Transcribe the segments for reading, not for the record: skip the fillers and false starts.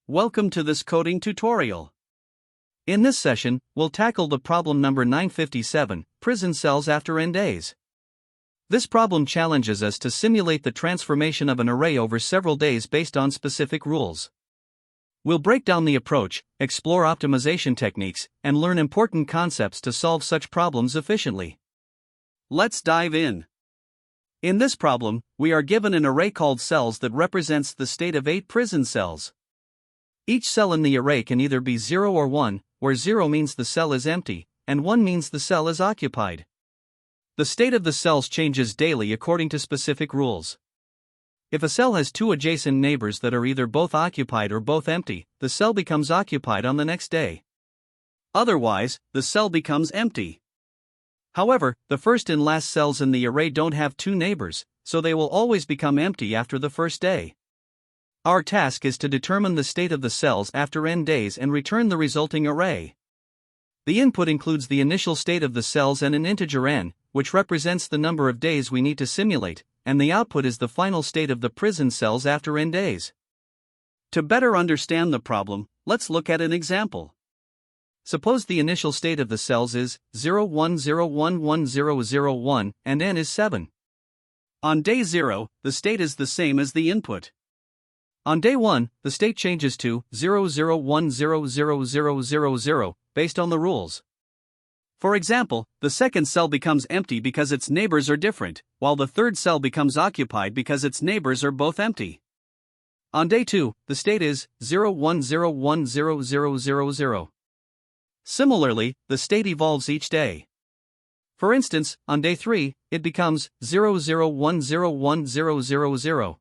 Welcome to this coding tutorial. In this session, we'll tackle the problem number 957, prison cells after n days. This problem challenges us to simulate the transformation of an array over several days based on specific rules. We'll break down the approach, explore optimization techniques, and learn important concepts to solve such problems efficiently. Let's dive in. In this problem, we are given an array called cells that represents the state of 8 prison cells. Each cell in the array can either be 0 or 1, where 0 means the cell is empty, and 1 means the cell is occupied. The state of the cells changes daily according to specific rules. If a cell has two adjacent neighbors that are either both occupied or both empty, the cell becomes occupied on the next day. Otherwise, the cell becomes empty. However, the first and last cells in the array don't have two neighbors, so they will always become empty after the first day. Our task is to determine the state of the cells after n days and return the resulting array. The input includes the initial state of the cells and an integer n, which represents the number of days we need to simulate, and the output is the final state of the prison cells after n days. To better understand the problem, let's look at an example. Suppose the initial state of the cells is 010110001 and n is 7. On day 0, the state is the same as the input. On day 1, the state changes to 001000000 based on the rules. For example, the second cell becomes empty because its neighbors are different, while the third cell becomes occupied because its neighbors are both empty. On day 2, the state is 010100000. Similarly, the state evolves each day. For instance, on day 3, it becomes 001010000.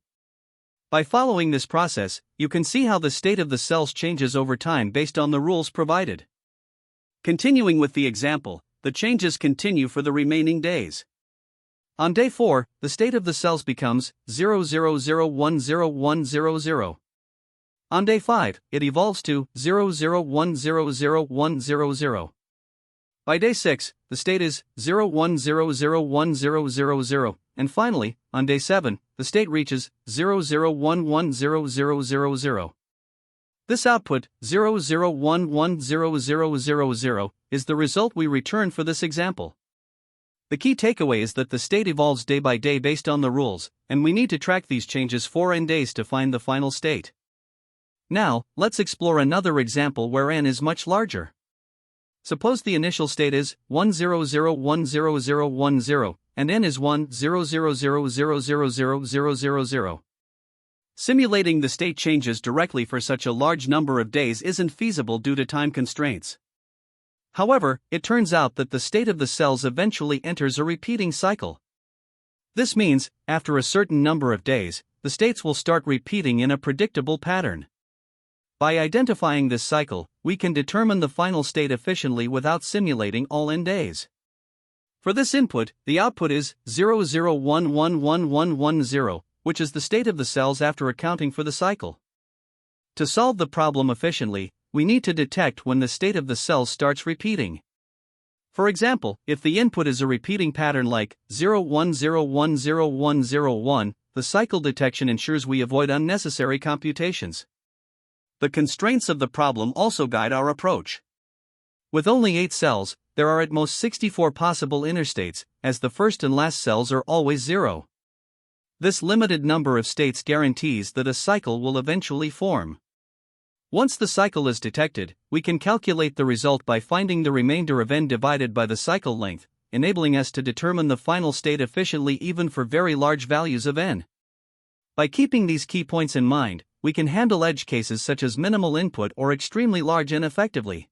By following this process, you can see how the state of the cells changes over time based on the rules provided. Continuing with the example, the changes continue for the remaining days. On day 4, the state of the cells becomes 000010100. On day 5, it evolves to 001000100. By day 6, the state is 010010000, and finally, on day 7, the state reaches 001100000. This output, 001100000, is the result we return for this example. The key takeaway is that the state evolves day by day based on the rules, and we need to track these changes for n days to find the final state. Now, let's explore another example where n is much larger. Suppose the initial state is 100100010, and n is 10000000000. Simulating the state changes directly for such a large number of days isn't feasible due to time constraints. However, it turns out that the state of the cells eventually enters a repeating cycle. This means, after a certain number of days, the states will start repeating in a predictable pattern. By identifying this cycle, we can determine the final state efficiently without simulating all n days. For this input, the output is 0011110, which is the state of the cells after accounting for the cycle. To solve the problem efficiently, we need to detect when the state of the cells starts repeating. For example, if the input is a repeating pattern like 0101101, the cycle detection ensures we avoid unnecessary computations. The constraints of the problem also guide our approach. With only 8 cells, there are at most 64 possible interstates, as the first and last cells are always 0. This limited number of states guarantees that a cycle will eventually form. Once the cycle is detected, we can calculate the result by finding the remainder of n divided by the cycle length, enabling us to determine the final state efficiently even for very large values of n. By keeping these key points in mind, we can handle edge cases such as minimal input or extremely large n effectively.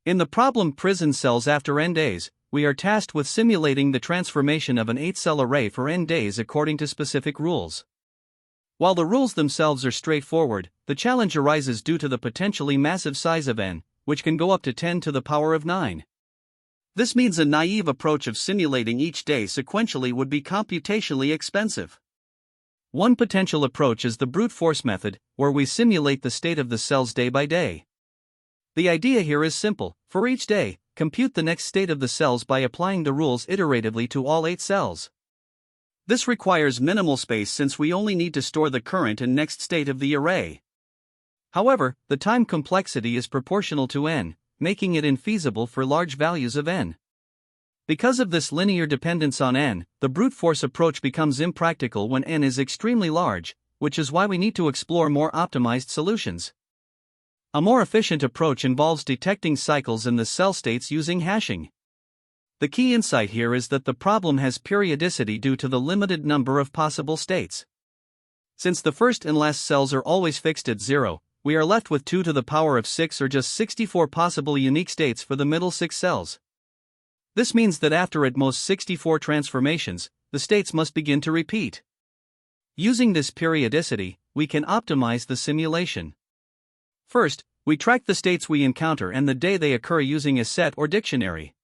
In the problem prison cells after n days, we are tasked with simulating the transformation of an 8-cell array for n days according to specific rules. While the rules themselves are straightforward, the challenge arises due to the potentially massive size of n, which can go up to 10 to the power of 9. This means a naive approach of simulating each day sequentially would be computationally expensive. One potential approach is the brute force method, where we simulate the state of the cells day by day. The idea here is simple: for each day, compute the next state of the cells by applying the rules iteratively to all 8 cells. This requires minimal space since we only need to store the current and next state of the array. However, the time complexity is proportional to n, making it infeasible for large values of n. Because of this linear dependence on n, the brute force approach becomes impractical when n is extremely large, which is why we need to explore more optimized solutions. A more efficient approach involves detecting cycles in the cell states using hashing. The key insight here is that the problem has periodicity due to the limited number of possible states. Since the first and last cells are always fixed at 0, we are left with 2 to the power of 6 or just 64 possible unique states for the middle 6 cells. This means that after at most 64 transformations, the states must begin to repeat. Using this periodicity, we can optimize the simulation. First, we track the states we encounter and the day they occur using a set or dictionary.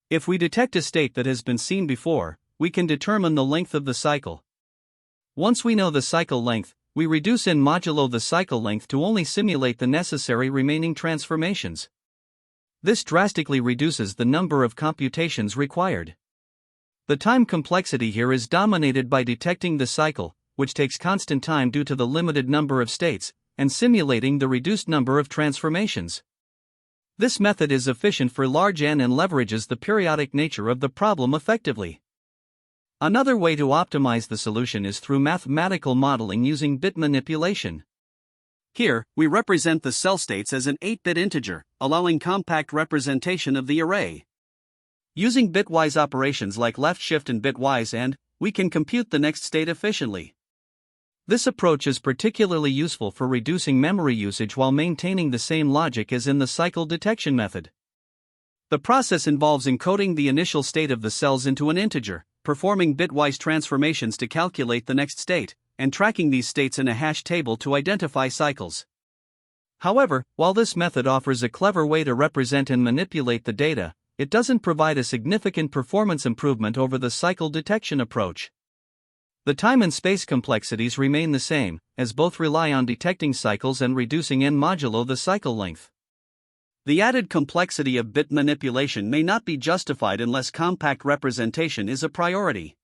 If we detect a state that has been seen before, we can determine the length of the cycle. Once we know the cycle length, we reduce n modulo the cycle length to only simulate the necessary remaining transformations. This drastically reduces the number of computations required. The time complexity here is dominated by detecting the cycle, which takes constant time due to the limited number of states, and simulating the reduced number of transformations. This method is efficient for large n and leverages the periodic nature of the problem effectively. Another way to optimize the solution is through mathematical modeling using bit manipulation. Here, we represent the cell states as an 8-bit integer, allowing compact representation of the array. Using bitwise operations like left shift and bitwise AND, we can compute the next state efficiently. This approach is particularly useful for reducing memory usage while maintaining the same logic as in the cycle detection method. The process involves encoding the initial state of the cells into an integer, performing bitwise transformations to calculate the next state, and tracking these states in a hash table to identify cycles. However, while this method offers a clever way to represent and manipulate the data, it doesn't provide a significant performance improvement over the cycle detection approach. The time and space complexities remain the same, as both rely on detecting cycles and reducing n modulo the cycle length. The added complexity of bit manipulation may not be justified unless compact representation is a priority.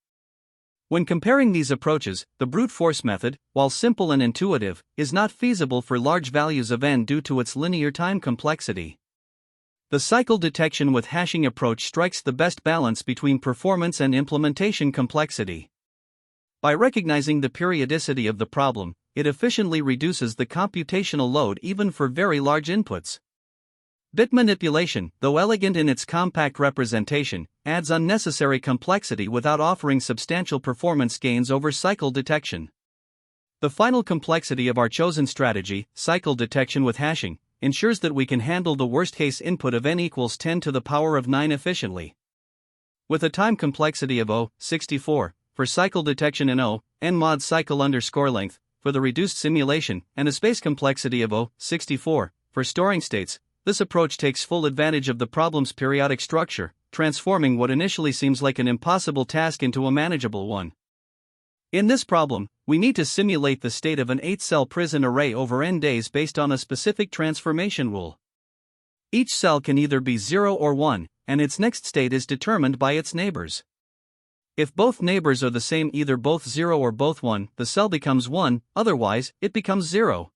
When comparing these approaches, the brute force method, while simple and intuitive, is not feasible for large values of n due to its linear time complexity. The cycle detection with hashing approach strikes the best balance between performance and implementation complexity. By recognizing the periodicity of the problem, it efficiently reduces the computational load even for very large inputs. Bit manipulation, though elegant in its compact representation, adds unnecessary complexity without offering substantial performance gains over cycle detection. The final complexity of our chosen strategy, cycle detection with hashing, ensures that we can handle the worst-case input of n equals 10 to the power of 9 efficiently. With a time complexity of 64, for cycle detection and n mod cycle underscore length, for the reduced simulation, and a space complexity of 64, for storing states, this approach takes full advantage of the problem's periodic structure, transforming what initially seems like an impossible task into a manageable one. In this problem, we need to simulate the state of an 8-cell prison array over n days based on a specific transformation rule. Each cell can either be 0 or 1, and its next state is determined by its neighbors. If both neighbors are the same, either both 0 or both 1, the cell becomes 1, otherwise, it becomes 0.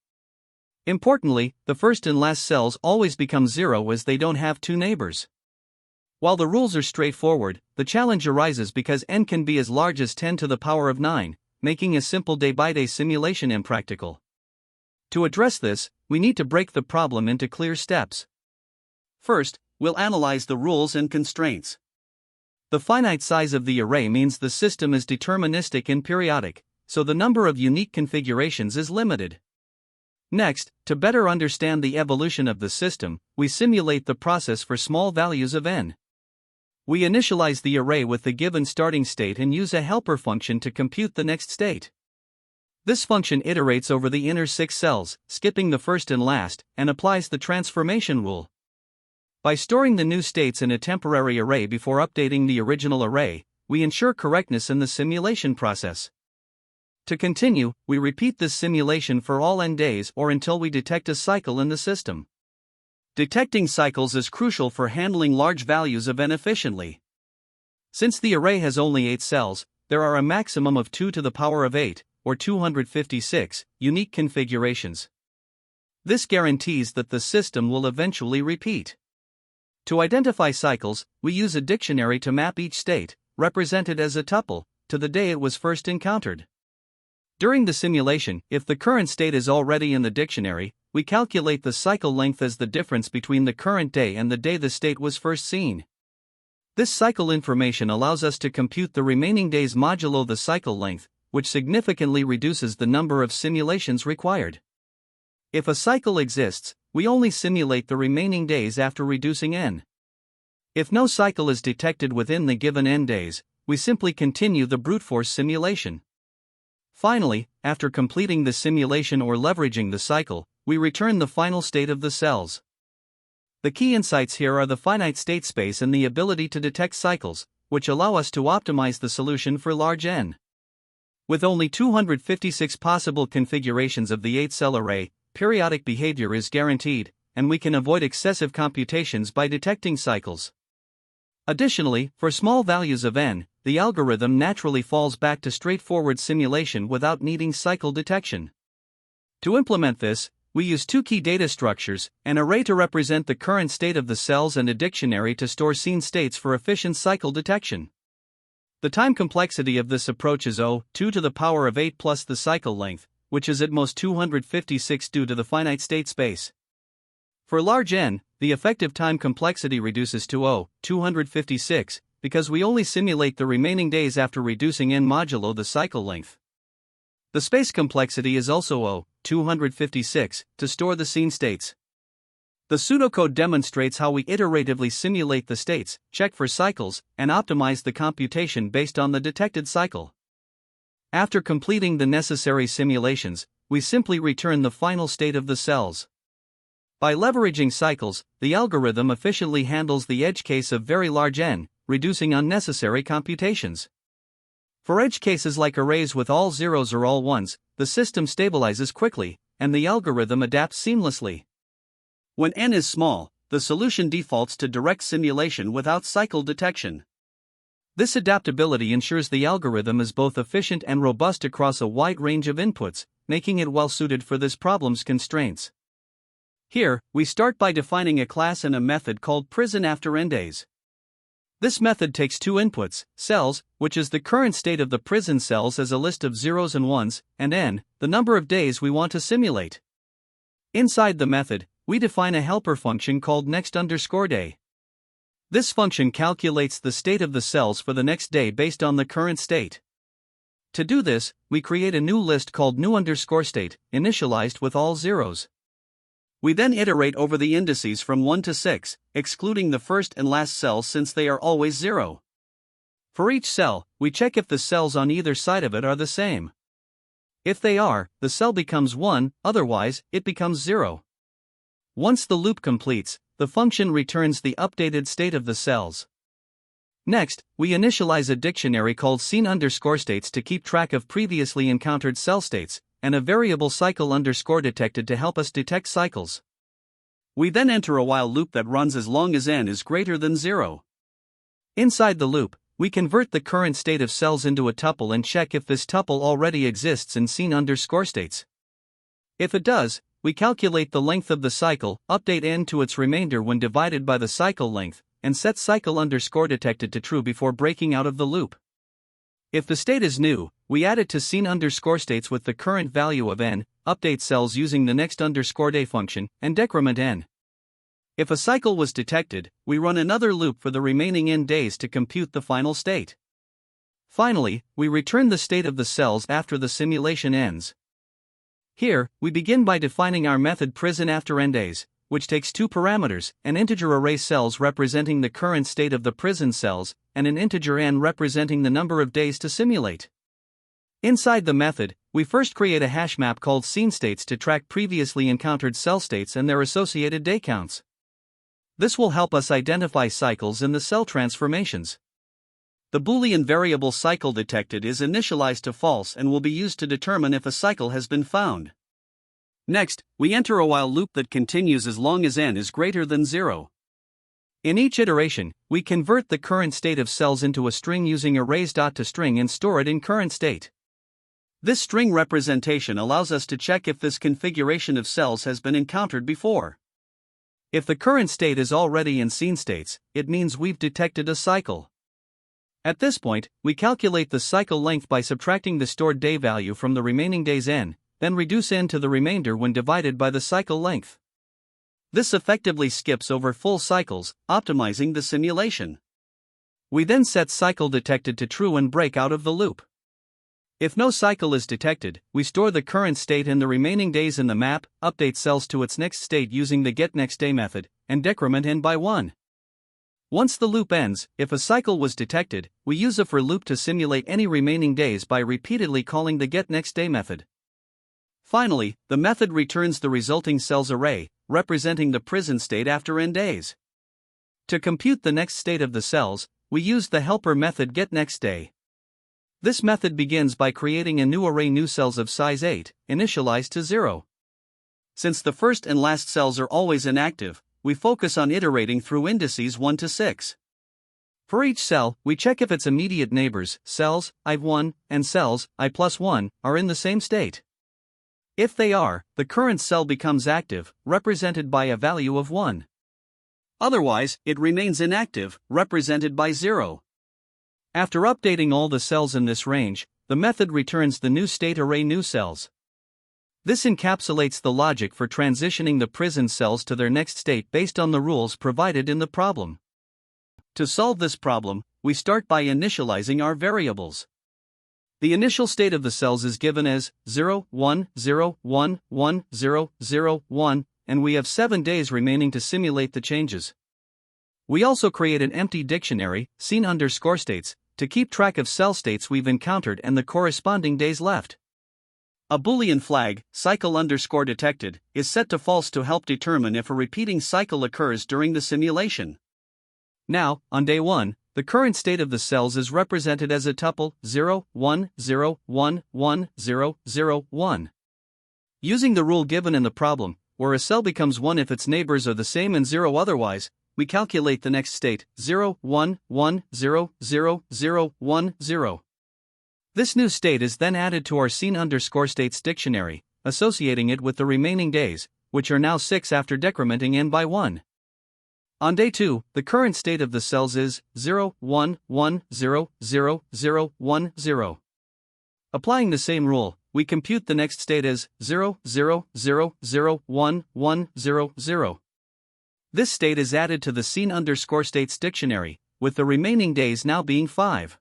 Importantly, the first and last cells always become 0 as they don't have two neighbors. While the rules are straightforward, the challenge arises because n can be as large as 10 to the power of 9, making a simple day-by-day simulation impractical. To address this, we need to break the problem into clear steps. First, we'll analyze the rules and constraints. The finite size of the array means the system is deterministic and periodic, so the number of unique configurations is limited. Next, to better understand the evolution of the system, we simulate the process for small values of n. We initialize the array with the given starting state and use a helper function to compute the next state. This function iterates over the inner 6 cells, skipping the first and last, and applies the transformation rule. By storing the new states in a temporary array before updating the original array, we ensure correctness in the simulation process. To continue, we repeat this simulation for all n days or until we detect a cycle in the system. Detecting cycles is crucial for handling large values of n efficiently. Since the array has only 8 cells, there are a maximum of 2 to the power of 8, or 256, unique configurations. This guarantees that the system will eventually repeat. To identify cycles, we use a dictionary to map each state, represented as a tuple, to the day it was first encountered. During the simulation, if the current state is already in the dictionary, we calculate the cycle length as the difference between the current day and the day the state was first seen. This cycle information allows us to compute the remaining days modulo the cycle length, which significantly reduces the number of simulations required. If a cycle exists, we only simulate the remaining days after reducing n. If no cycle is detected within the given n days, we simply continue the brute force simulation. Finally, after completing the simulation or leveraging the cycle, we return the final state of the cells. The key insights here are the finite state space and the ability to detect cycles, which allow us to optimize the solution for large n. With only 256 possible configurations of the 8-cell array, periodic behavior is guaranteed, and we can avoid excessive computations by detecting cycles. Additionally, for small values of n, the algorithm naturally falls back to straightforward simulation without needing cycle detection. To implement this, we use two key data structures, an array to represent the current state of the cells and a dictionary to store seen states for efficient cycle detection. The time complexity of this approach is 2 to the power of 8 plus the cycle length, which is at most 256 due to the finite state space. For large n, the effective time complexity reduces to 256, because we only simulate the remaining days after reducing n modulo the cycle length. The space complexity is also 256, to store the seen states. The pseudocode demonstrates how we iteratively simulate the states, check for cycles, and optimize the computation based on the detected cycle. After completing the necessary simulations, we simply return the final state of the cells. By leveraging cycles, the algorithm efficiently handles the edge case of very large n, reducing unnecessary computations. For edge cases like arrays with all zeros or all ones, the system stabilizes quickly, and the algorithm adapts seamlessly. When n is small, the solution defaults to direct simulation without cycle detection. This adaptability ensures the algorithm is both efficient and robust across a wide range of inputs, making it well suited for this problem's constraints. Here, we start by defining a class and a method called prison after n days. This method takes two inputs, cells, which is the current state of the prison cells as a list of zeros and ones, and n, the number of days we want to simulate. Inside the method, we define a helper function called next_day. This function calculates the state of the cells for the next day based on the current state. To do this, we create a new list called new_state, initialized with all zeros. We then iterate over the indices from 1 to 6, excluding the first and last cells since they are always 0. For each cell, we check if the cells on either side of it are the same. If they are, the cell becomes 1, otherwise, it becomes 0. Once the loop completes, the function returns the updated state of the cells. Next, we initialize a dictionary called scene_states to keep track of previously encountered cell states, and a variable cycle_detected to help us detect cycles. We then enter a while loop that runs as long as n is greater than 0. Inside the loop, we convert the current state of cells into a tuple and check if this tuple already exists in scene_states. If it does, we calculate the length of the cycle, update n to its remainder when divided by the cycle length, and set cycle_detected to true before breaking out of the loop. If the state is new, we add it to scene_states with the current value of n, update cells using the next_day function, and decrement n. If a cycle was detected, we run another loop for the remaining n days to compute the final state. Finally, we return the state of the cells after the simulation ends. Here, we begin by defining our method prison after n days, which takes two parameters, an integer array cells representing the current state of the prison cells, and an integer n representing the number of days to simulate. Inside the method, we first create a hash map called scene_states to track previously encountered cell states and their associated day counts. This will help us identify cycles in the cell transformations. The Boolean variable cycle detected is initialized to false and will be used to determine if a cycle has been found. Next, we enter a while loop that continues as long as n is greater than 0. In each iteration, we convert the current state of cells into a string using arrays.toString and store it in current state. This string representation allows us to check if this configuration of cells has been encountered before. If the current state is already in scene states, it means we've detected a cycle. At this point, we calculate the cycle length by subtracting the stored day value from the remaining days n, then reduce n to the remainder when divided by the cycle length. This effectively skips over full cycles, optimizing the simulation. We then set cycle detected to true and break out of the loop. If no cycle is detected, we store the current state and the remaining days in the map, update cells to its next state using the getNextDay method, and decrement n by 1. Once the loop ends, if a cycle was detected, we use a for loop to simulate any remaining days by repeatedly calling the getNextDay method. Finally, the method returns the resulting cells array, representing the present state after n days. To compute the next state of the cells, we use the helper method getNextDay. This method begins by creating a new array new cells of size 8, initialized to 0. Since the first and last cells are always inactive, we focus on iterating through indices 1 to 6. For each cell, we check if its immediate neighbors, cells I1 and cells I+1, are in the same state. If they are, the current cell becomes active, represented by a value of 1. Otherwise, it remains inactive, represented by 0. After updating all the cells in this range, the method returns the new state array new cells. This encapsulates the logic for transitioning the present cells to their next state based on the rules provided in the problem. To solve this problem, we start by initializing our variables. The initial state of the cells is given as 0, 1, 0, 1, 1, 0, 0, 1, and we have 7 days remaining to simulate the changes. We also create an empty dictionary, scene_states, to keep track of cell states we've encountered and the corresponding days left. A Boolean flag, cycle_detected, is set to false to help determine if a repeating cycle occurs during the simulation. Now, on day 1, the current state of the cells is represented as a tuple 0, 1, 0, 1, 1, 0, 0, 1. Using the rule given in the problem, where a cell becomes 1 if its neighbors are the same and 0 otherwise, we calculate the next state 0, 1, 1, 0, 0, 0, 1, 0. This new state is then added to our scene_states dictionary, associating it with the remaining days, which are now 6 after decrementing n by 1. On day 2, the current state of the cells is 0, 1, 1, 0, 0, 0, 1, 0. Applying the same rule, we compute the next state as 0, 0, 0, 0, 1, 1, 0, 0. This state is added to the scene_states dictionary, with the remaining days now being 5.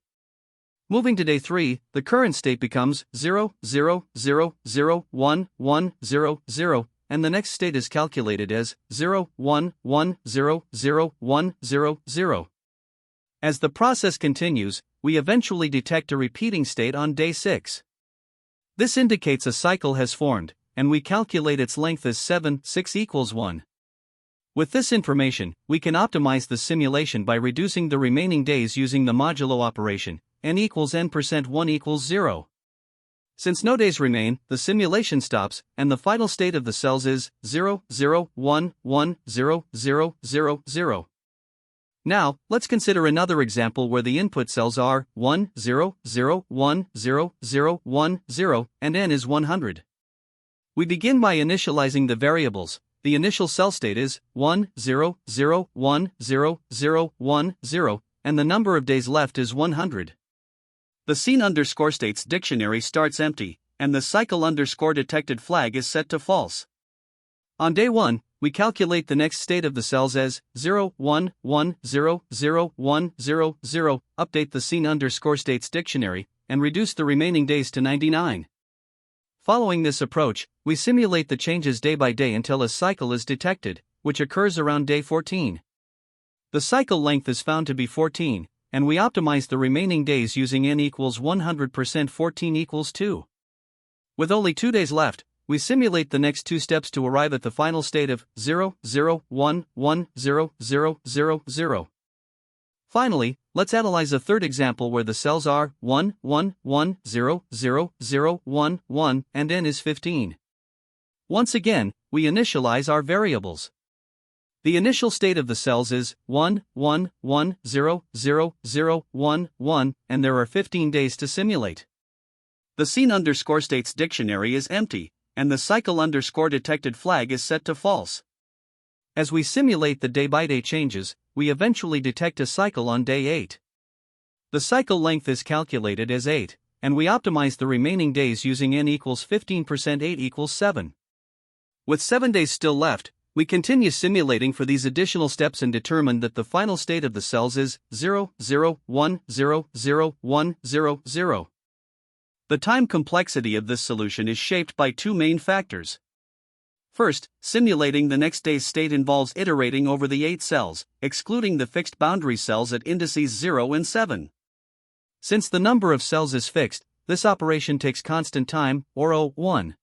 Moving to day 3, the current state becomes 0, 0, 0, 0, 1, 1, 0, 0, and the next state is calculated as 0, 1, 1, 0, 0, 1, 0, 0. As the process continues, we eventually detect a repeating state on day 6. This indicates a cycle has formed, and we calculate its length as 7, 6 equals 1. With this information, we can optimize the simulation by reducing the remaining days using the modulo operation, n equals n%1 equals 0. Since no days remain, the simulation stops, and the final state of the cells is 0, 0, 1, 1, 0, 0, 0, 0. Now, let's consider another example where the input cells are 1, 0, 0, 1, 0, 0, 1, 0, and n is 100. We begin by initializing the variables. The initial cell state is 1, 0, 0, 1, 0, 0, 1, 0, and the number of days left is 100. The scene_states dictionary starts empty, and the cycle_detected flag is set to false. On day 1, we calculate the next state of the cells as 0, 1, 1, 0, 0, 1, 0, 0, update the scene_states dictionary, and reduce the remaining days to 99. Following this approach, we simulate the changes day by day until a cycle is detected, which occurs around day 14. The cycle length is found to be 14, and we optimize the remaining days using n equals 100% 14 equals 2. With only 2 days left, we simulate the next 2 steps to arrive at the final state of 0, 0, 1, 1, 0, 0, 0, 0. Finally, let's analyze a third example where the cells are 1, 1, 1, 0, 0, 0, 1, 1, and n is 15. Once again, we initialize our variables. The initial state of the cells is 1, 1, 1, 0, 0, 0, 1, 1, and there are 15 days to simulate. The scene_states dictionary is empty, and the cycle_detected flag is set to false. As we simulate the day-by-day changes, we eventually detect a cycle on day 8. The cycle length is calculated as 8, and we optimize the remaining days using n equals 15%, 8 equals 7. With 7 days still left, we continue simulating for these additional steps and determine that the final state of the cells is 0, 0, 1, 0, 0, 1, 0, 0. The time complexity of this solution is shaped by two main factors. First, simulating the next day's state involves iterating over the 8 cells, excluding the fixed boundary cells at indices 0 and 7. Since the number of cells is fixed, this operation takes constant time, or O1.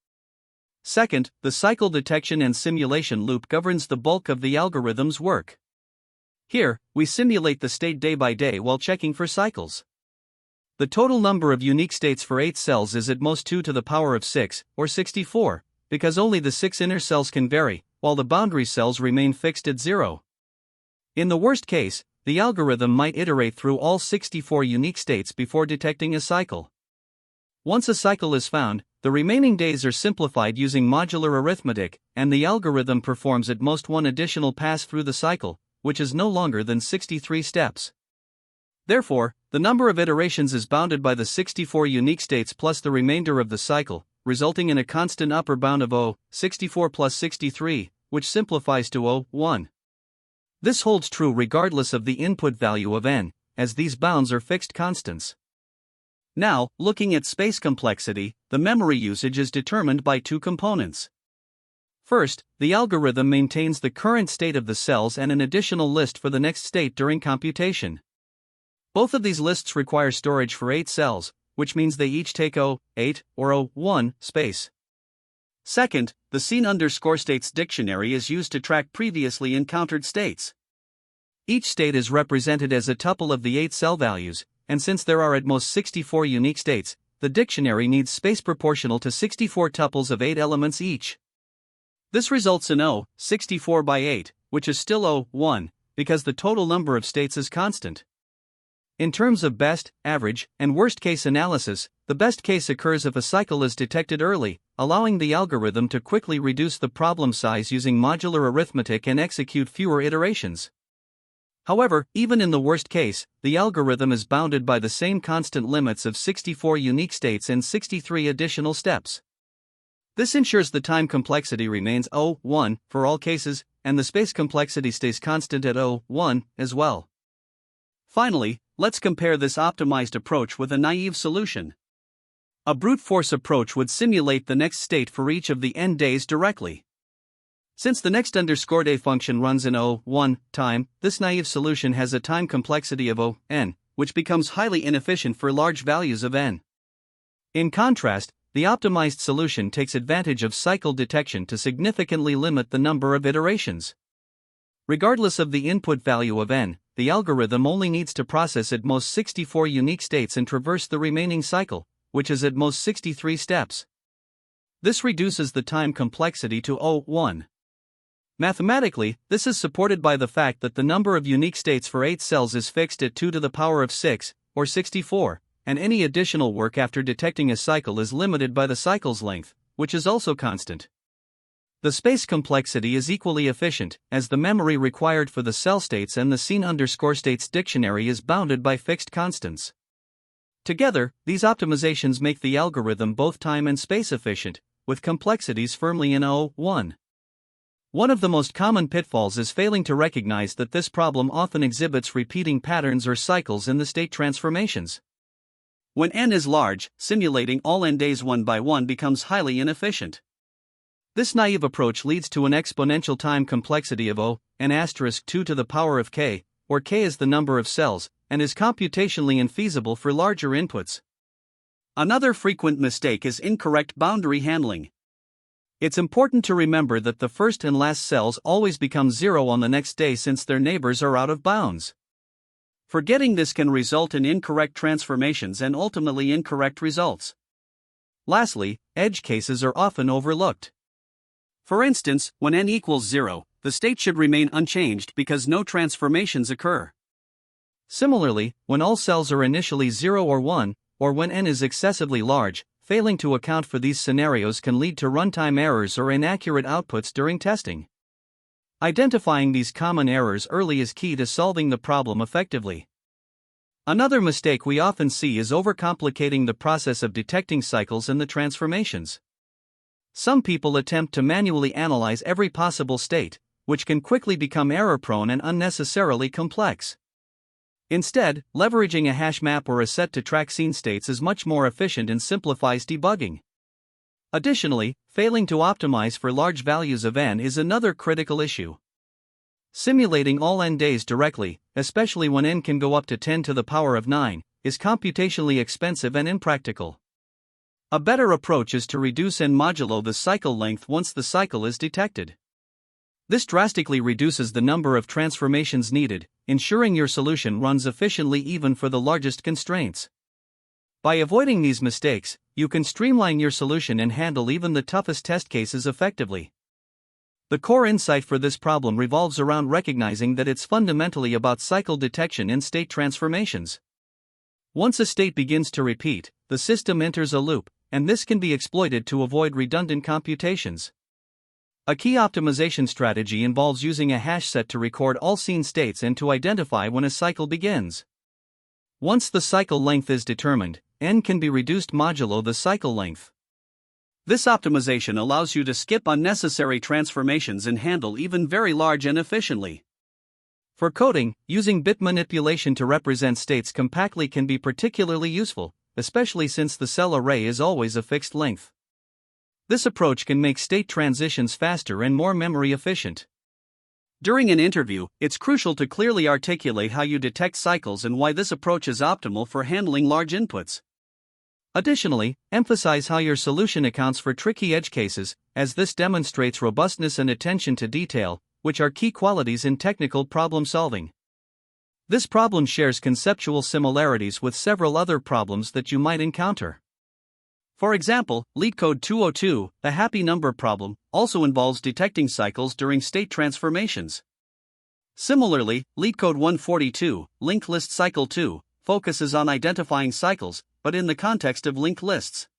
Second, the cycle detection and simulation loop governs the bulk of the algorithm's work. Here, we simulate the state day by day while checking for cycles. The total number of unique states for 8 cells is at most 2 to the power of 6, or 64, because only the 6 inner cells can vary, while the boundary cells remain fixed at 0. In the worst case, the algorithm might iterate through all 64 unique states before detecting a cycle. Once a cycle is found, the remaining days are simplified using modular arithmetic, and the algorithm performs at most one additional pass through the cycle, which is no longer than 63 steps. Therefore, the number of iterations is bounded by the 64 unique states plus the remainder of the cycle, resulting in a constant upper bound of O, 64 plus 63, which simplifies to O1. This holds true regardless of the input value of n, as these bounds are fixed constants. Now, looking at space complexity, the memory usage is determined by two components. First, the algorithm maintains the current state of the cells and an additional list for the next state during computation. Both of these lists require storage for 8 cells, which means they each take O8 or O1 space. Second, the scene_states dictionary is used to track previously encountered states. Each state is represented as a tuple of the 8 cell values, and since there are at most 64 unique states, the dictionary needs space proportional to 64 tuples of 8 elements each. This results in O, 64 by 8, which is still O1, because the total number of states is constant. In terms of best, average, and worst case analysis, the best case occurs if a cycle is detected early, allowing the algorithm to quickly reduce the problem size using modular arithmetic and execute fewer iterations. However, even in the worst case, the algorithm is bounded by the same constant limits of 64 unique states and 63 additional steps. This ensures the time complexity remains O1 for all cases, and the space complexity stays constant at O1 as well. Finally, let's compare this optimized approach with a naive solution. A brute force approach would simulate the next state for each of the n days directly. Since the next_day function runs in O1 time, this naive solution has a time complexity of O(n), which becomes highly inefficient for large values of n. In contrast, the optimized solution takes advantage of cycle detection to significantly limit the number of iterations. Regardless of the input value of n, the algorithm only needs to process at most 64 unique states and traverse the remaining cycle, which is at most 63 steps. This reduces the time complexity to O1. Mathematically, this is supported by the fact that the number of unique states for 8 cells is fixed at 2 to the power of 6, or 64, and any additional work after detecting a cycle is limited by the cycle's length, which is also constant. The space complexity is equally efficient, as the memory required for the cell states and the scene_states dictionary is bounded by fixed constants. Together, these optimizations make the algorithm both time and space efficient, with complexities firmly in O1. One of the most common pitfalls is failing to recognize that this problem often exhibits repeating patterns or cycles in the state transformations. When n is large, simulating all n days one by one becomes highly inefficient. This naive approach leads to an exponential time complexity of O(n*2 to the power of k, where k is the number of cells, and is computationally infeasible for larger inputs. Another frequent mistake is incorrect boundary handling. It's important to remember that the first and last cells always become 0 on the next day since their neighbors are out of bounds. Forgetting this can result in incorrect transformations and ultimately incorrect results. Lastly, edge cases are often overlooked. For instance, when n equals 0, the state should remain unchanged because no transformations occur. Similarly, when all cells are initially 0 or 1, or when n is excessively large, failing to account for these scenarios can lead to runtime errors or inaccurate outputs during testing. Identifying these common errors early is key to solving the problem effectively. Another mistake we often see is overcomplicating the process of detecting cycles and the transformations. Some people attempt to manually analyze every possible state, which can quickly become error-prone and unnecessarily complex. Instead, leveraging a hash map or a set to track scene states is much more efficient and simplifies debugging. Additionally, failing to optimize for large values of n is another critical issue. Simulating all n days directly, especially when n can go up to 10 to the power of 9, is computationally expensive and impractical. A better approach is to reduce n modulo the cycle length once the cycle is detected. This drastically reduces the number of transformations needed, ensuring your solution runs efficiently even for the largest constraints. By avoiding these mistakes, you can streamline your solution and handle even the toughest test cases effectively. The core insight for this problem revolves around recognizing that it's fundamentally about cycle detection and state transformations. Once a state begins to repeat, the system enters a loop, and this can be exploited to avoid redundant computations. A key optimization strategy involves using a hash set to record all scene states and to identify when a cycle begins. Once the cycle length is determined, n can be reduced modulo the cycle length. This optimization allows you to skip unnecessary transformations and handle even very large n efficiently. For coding, using bit manipulation to represent states compactly can be particularly useful, especially since the cell array is always a fixed length. This approach can make state transitions faster and more memory efficient. During an interview, it's crucial to clearly articulate how you detect cycles and why this approach is optimal for handling large inputs. Additionally, emphasize how your solution accounts for tricky edge cases, as this demonstrates robustness and attention to detail, which are key qualities in technical problem solving. This problem shares conceptual similarities with several other problems that you might encounter. For example, LeetCode 202, the happy number problem, also involves detecting cycles during state transformations. Similarly, LeetCode 142, linked list cycle 2, focuses on identifying cycles, but in the context of linked lists.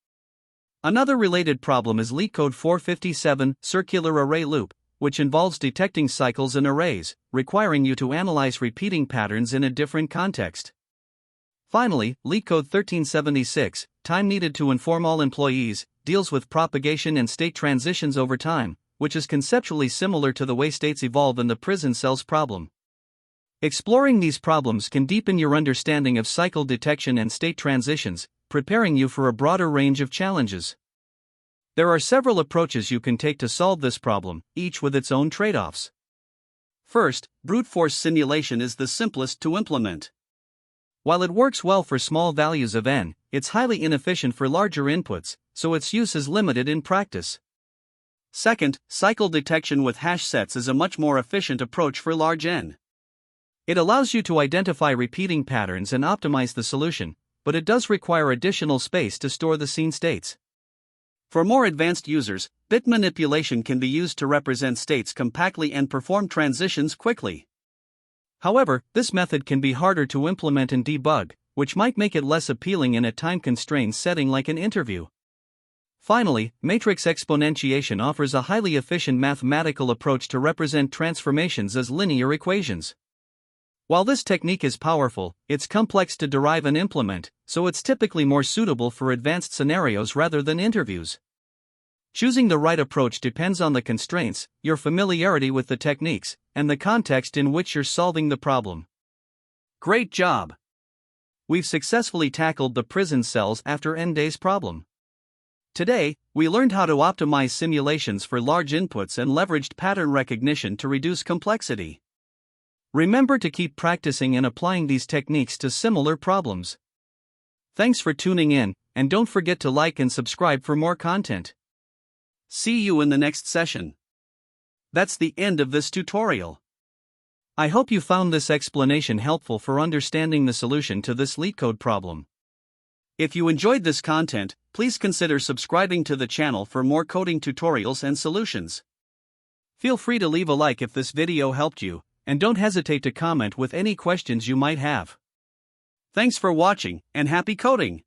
Another related problem is LeetCode 457, circular array loop, which involves detecting cycles in arrays, requiring you to analyze repeating patterns in a different context. Finally, LeetCode 1376, time needed to inform all employees, deals with propagation and state transitions over time, which is conceptually similar to the way states evolve in the prison cells problem. Exploring these problems can deepen your understanding of cycle detection and state transitions, preparing you for a broader range of challenges. There are several approaches you can take to solve this problem, each with its own trade-offs. First, brute force simulation is the simplest to implement. While it works well for small values of n, it's highly inefficient for larger inputs, so its use is limited in practice. Second, cycle detection with hash sets is a much more efficient approach for large n. It allows you to identify repeating patterns and optimize the solution, but it does require additional space to store the scene states. For more advanced users, bit manipulation can be used to represent states compactly and perform transitions quickly. However, this method can be harder to implement and debug, which might make it less appealing in a time-constrained setting like an interview. Finally, matrix exponentiation offers a highly efficient mathematical approach to represent transformations as linear equations. While this technique is powerful, it's complex to derive and implement, so it's typically more suitable for advanced scenarios rather than interviews. Choosing the right approach depends on the constraints, your familiarity with the techniques, and the context in which you're solving the problem. Great job! We've successfully tackled the prison cells after n days problem. Today, we learned how to optimize simulations for large inputs and leveraged pattern recognition to reduce complexity. Remember to keep practicing and applying these techniques to similar problems. Thanks for tuning in, and don't forget to like and subscribe for more content. See you in the next session. That's the end of this tutorial. I hope you found this explanation helpful for understanding the solution to this LeetCode problem. If you enjoyed this content, please consider subscribing to the channel for more coding tutorials and solutions. Feel free to leave a like if this video helped you, and don't hesitate to comment with any questions you might have. Thanks for watching, and happy coding!